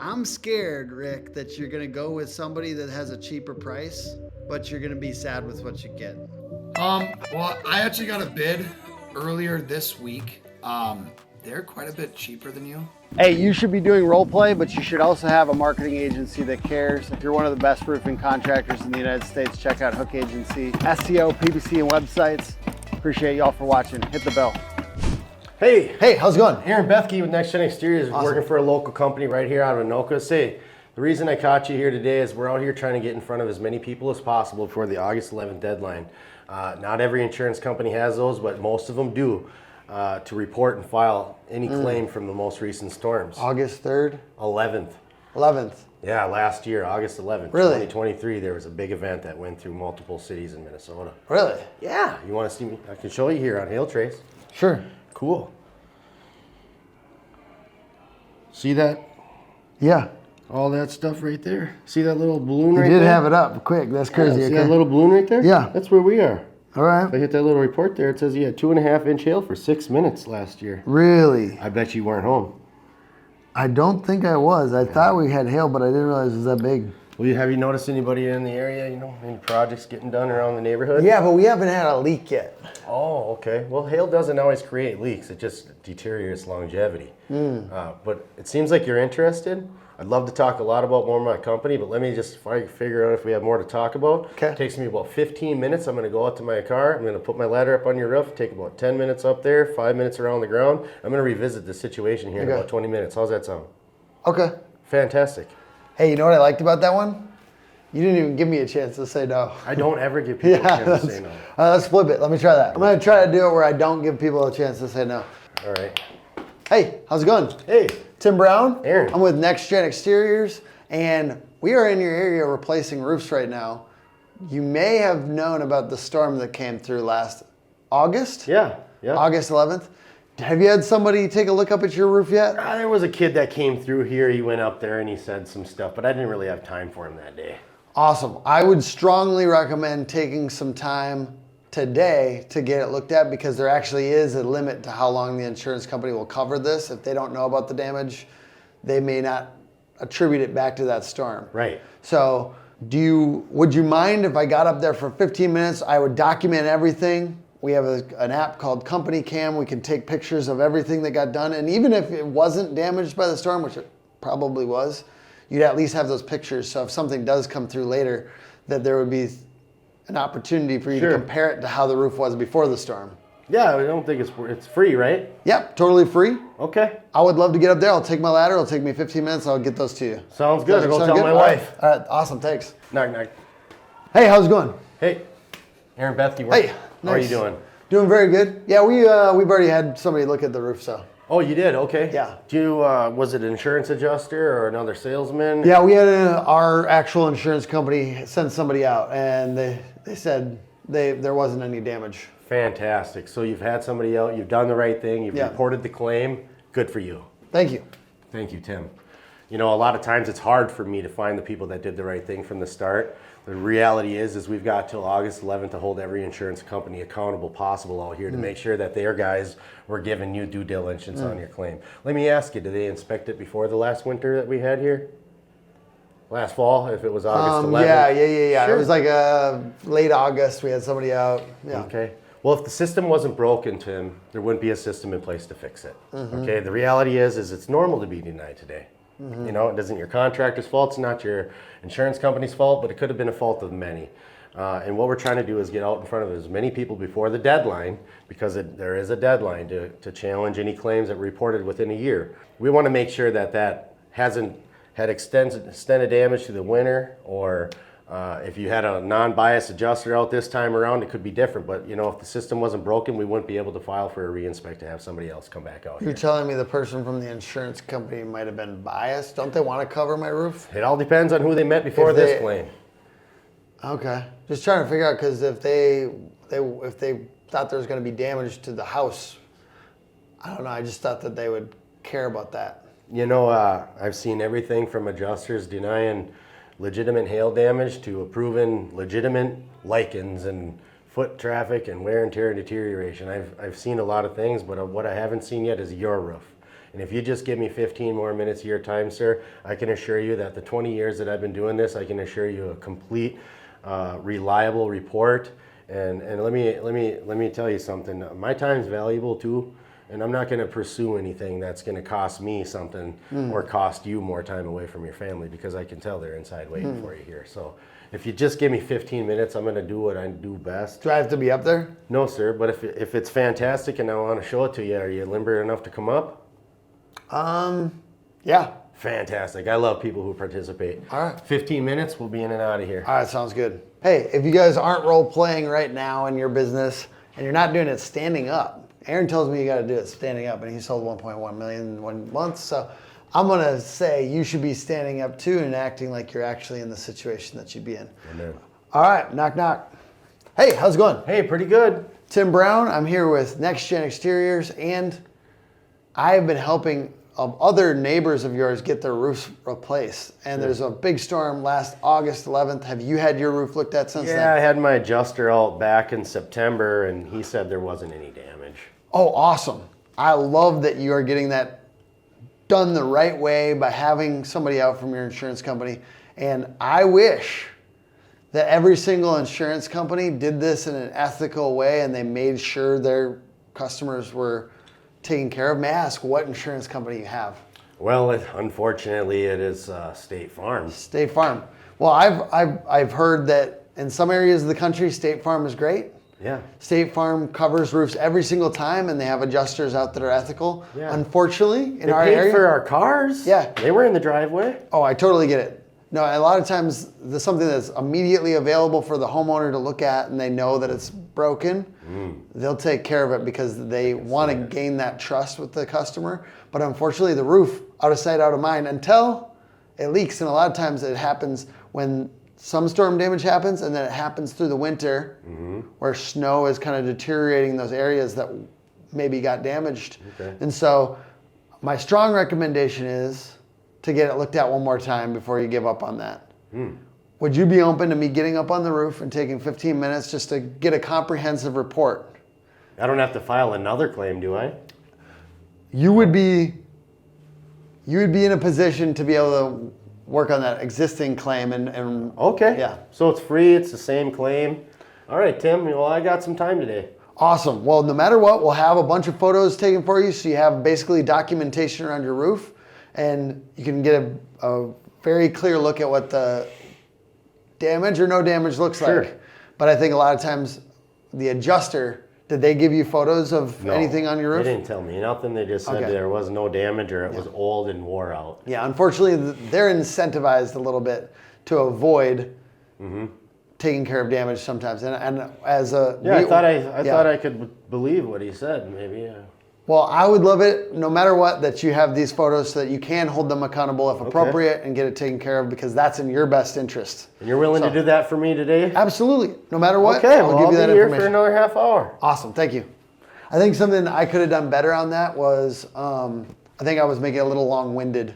I'm scared, Rick, that you're gonna go with somebody that has a cheaper price, but you're gonna be sad with what you get. Well, I actually got a bid earlier this week. They're quite a bit cheaper than you. Hey, you should be doing role play, but you should also have a marketing agency that cares. If you're one of the best roofing contractors in the United States, check out Hook Agency, SEO, PPC, and websites. Appreciate y'all for watching. Hit the bell. Hey, how's it going? Aaron Bethke with NextGen Exteriors, Awesome. working for a local company right here out of Anoka. Say, the reason I caught you here today is we're out here trying to get in front of as many people as possible before the August 11th deadline. Not every insurance company has those, but most of them do, to report and file any claim from the most recent storms. August 3rd? 11th. 11th. Yeah, last year, August 11th, Really? 2023, there was a big event that went through multiple cities in Minnesota. Really? Yeah, you want to see me? I can show you here on Hail Trace. Sure. Cool. See that? Yeah. All that stuff right there. See that little balloon You right did there? have it up quick. That's crazy. Yeah, see Okay. that little balloon right there? Yeah. That's where we are. All right. If I hit that little report there, it says you had 2.5-inch hail for 6 minutes last year. Really? I bet you weren't home. I don't think I was. I thought we had hail, but I didn't realize it was that big. Well, have you noticed anybody in the area, any projects getting done around the neighborhood? Yeah, but we haven't had a leak yet. Oh, okay. Well, hail doesn't always create leaks. It just deteriorates longevity. But it seems like you're interested. I'd love to talk a lot about more of my company, but let me just figure out if we have more to talk about. Okay. It takes me about 15 minutes. I'm going to go out to my car. I'm going to put my ladder up on your roof, take about 10 minutes up there, 5 minutes around the ground. I'm going to revisit the situation here in Okay. about 20 minutes. How's that sound? Okay. Fantastic. Hey, you know what I liked about that one? You didn't even give me a chance to say no. I don't ever give people a chance to say no. Let's flip it. Let me try that. I'm going to try to do it where I don't give people a chance to say no. All right. Hey, how's it going? Hey. Tim Brown. Aaron. I'm with NextGen Exteriors, and we are in your area replacing roofs right now. You may have known about the storm that came through last August? Yeah. August 11th. Have you had somebody take a look up at your roof yet? There was a kid that came through here. He went up there and he said some stuff, but I didn't really have time for him that day. Awesome. I would strongly recommend taking some time today to get it looked at, because there actually is a limit to how long the insurance company will cover this. If they don't know about the damage, they may not attribute it back to that storm. Right. So would you mind if I got up there for 15 minutes? I would document everything. We have an app called Company Cam. We can take pictures of everything that got done. And even if it wasn't damaged by the storm, which it probably was, you'd at least have those pictures. So if something does come through later, that there would be an opportunity for you to compare it to how the roof was before the storm. Yeah, I don't think it's free, right? Yep, totally free. Okay. I would love to get up there. I'll take my ladder. It'll take me 15 minutes. I'll get those to you. Sounds good. I'll go Sound tell good? my All wife. right. All right, awesome, thanks. Knock, knock. Hey, how's it going? Hey, Aaron Bethke. Hey, How are you nice. doing? Doing very good. Yeah, we've already had somebody look at the roof, so. Oh, you did? Okay. Yeah. Was it an insurance adjuster or another salesman? Yeah, we had our actual insurance company send somebody out, and they said there wasn't any damage. Fantastic. So you've had somebody out, you've done the right thing, you've Yeah. reported the claim. Good for you. Thank you. Thank you, Tim. A lot of times it's hard for me to find the people that did the right thing from the start. The reality is we've got till August 11th to hold every insurance company accountable possible out here to make sure that their guys were giving you due diligence on your claim. Let me ask you, did they inspect it before the last winter that we had here? Last fall, if it was August 11th? Yeah. Sure. It was like late August. We had somebody out. Yeah. Okay. Well, if the system wasn't broken, Tim, there wouldn't be a system in place to fix it. Okay. The reality is it's normal to be denied today. It isn't your contractor's fault. It's not your insurance company's fault, but it could have been a fault of many. And what we're trying to do is get out in front of as many people before the deadline, because there is a deadline to challenge any claims that were reported within a year. We want to make sure that hasn't had extended damage to the winter, or if you had a non-biased adjuster out this time around, it could be different. But if the system wasn't broken, we wouldn't be able to file for a re-inspect to have somebody else come back out You're here. telling me the person from the insurance company might have been biased? Don't they want to cover my roof? It all depends on who they met before If this they- claim. Okay. Just trying to figure out, because if they thought there was going to be damage to the house, I don't know. I just thought that they would care about that. I've seen everything from adjusters denying legitimate hail damage to approving legitimate lichens and foot traffic and wear and tear and deterioration. I've seen a lot of things, but what I haven't seen yet is your roof. And if you just give me 15 more minutes of your time, sir, I can assure you that the 20 years that I've been doing this, I can assure you a complete, reliable report. And let me tell you something. My time's valuable too, and I'm not going to pursue anything that's going to cost me something or cost you more time away from your family, because I can tell they're inside waiting for you here. So if you just give me 15 minutes, I'm going to do what I do best. Do I have to be up there? No, sir. But if it's fantastic and I want to show it to you, are you limber enough to come up? Yeah. Fantastic. I love people who participate. All right. 15 minutes, we'll be in and out of here. All right, sounds good. Hey, if you guys aren't role playing right now in your business and you're not doing it standing up, Aaron tells me you got to do it standing up, and he sold 1.1 million in 1 month. So I'm going to say you should be standing up too and acting like you're actually in the situation that you'd be in. Amen. All right, knock, knock. Hey, how's it going? Hey, pretty good. Tim Brown. I'm here with NextGen Exteriors, and I've been helping other neighbors of yours get their roofs replaced. And there's a big storm last August 11th. Have you had your roof looked at since then? Yeah, I had my adjuster out back in September, and he said there wasn't any damage. Oh, awesome. I love that you are getting that done the right way by having somebody out from your insurance company. And I wish that every single insurance company did this in an ethical way and they made sure their customers were taken care of. May I ask what insurance company you have? Well, unfortunately, it is State Farm. State Farm. Well, I've heard that in some areas of the country, State Farm is great. Yeah. State Farm covers roofs every single time, and they have adjusters out that are ethical. Yeah. Unfortunately, in They our paid area, for our cars. Yeah. They were in the driveway. oh, I totally get it. No, a lot of times there's something that's immediately available for the homeowner to look at, and they know that it's broken. They'll take care of it because they want to gain that trust with the customer. But unfortunately, the roof, out of sight, out of mind, until it leaks. And a lot of times it happens when some storm damage happens, and then it happens through the winter where snow is kind of deteriorating those areas that maybe got damaged. Okay. And so my strong recommendation is to get it looked at one more time before you give up on that. Would you be open to me getting up on the roof and taking 15 minutes just to get a comprehensive report? I don't have to file another claim, do I? You would be in a position to be able to work on that existing claim and Okay. yeah. So it's free. It's the same claim. All right, Tim. Well, I got some time today. Awesome. Well, no matter what, we'll have a bunch of photos taken for you, so you have basically documentation around your roof, and you can get a very clear look at what the damage or no damage looks Sure. like. But I think a lot of times the adjuster, did they give you photos of anything on your roof? They didn't tell me nothing. They just said Okay. there was no damage or it was old and wore out. Yeah, unfortunately, they're incentivized a little bit to avoid taking care of damage sometimes. And as a Yeah, I thought I could believe what he said. Maybe. Yeah. Well, I would love it, no matter what, that you have these photos so that you can hold them accountable if appropriate and get it taken care of, because that's in your best interest. And you're willing to do that for me today? Absolutely. No matter what, Okay, I'll well, give you that be here information. for another half hour. Awesome. Thank you. I think something I could have done better on that was I think I was making it a little long-winded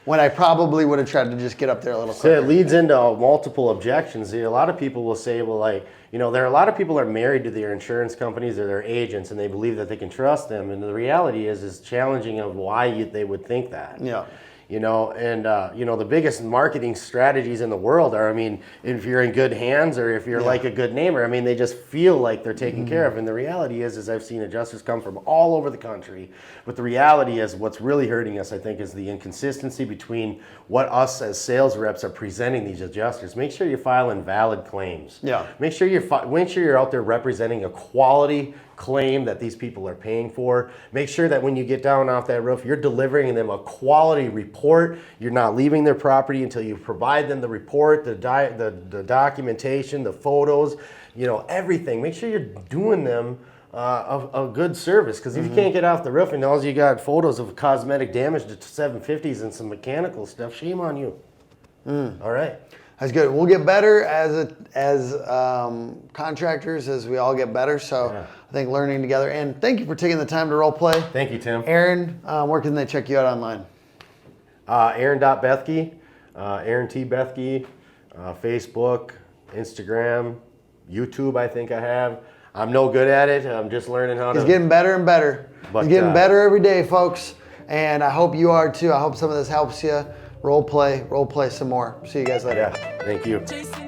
when I probably would have tried to just get up there a little So quicker. it leads into multiple objections. See, a lot of people will say, well, like, you know, there are a lot of people that are married to their insurance companies or their agents, and they believe that they can trust them. And the reality is challenging of why they would think that. Yeah. You know, and you know, the biggest marketing strategies in the world are, I mean, if you're in good hands or if you're like a good neighbor, I mean, they just feel like they're taken care of. And the reality is I've seen adjusters come from all over the country. But the reality is what's really hurting us, I think, is the inconsistency between what us as sales reps are presenting these adjusters. Make sure you're filing valid claims. Yeah. Make sure you're out there representing a quality claim that these people are paying for. Make sure that when you get down off that roof, you're delivering them a quality report. You're not leaving their property until you provide them the report, the documentation, the photos, you know, everything. Make sure you're doing them a good service, because if you can't get off the roof and all you got photos of cosmetic damage to 750s and some mechanical stuff, shame on you. All right. That's good. We'll get better as contractors as we all get better. So I think learning together. And thank you for taking the time to role play. Thank you, Tim. Aaron, where can they check you out online? Aaron.Bethke, Aaron T. Bethke, Facebook, Instagram, YouTube, I think I have. I'm no good at it. I'm just learning how to. He's getting better and better. But, He's getting better every day, folks. And I hope you are too. I hope some of this helps you. Role play some more. See you guys later. Yeah, thank you. Chasing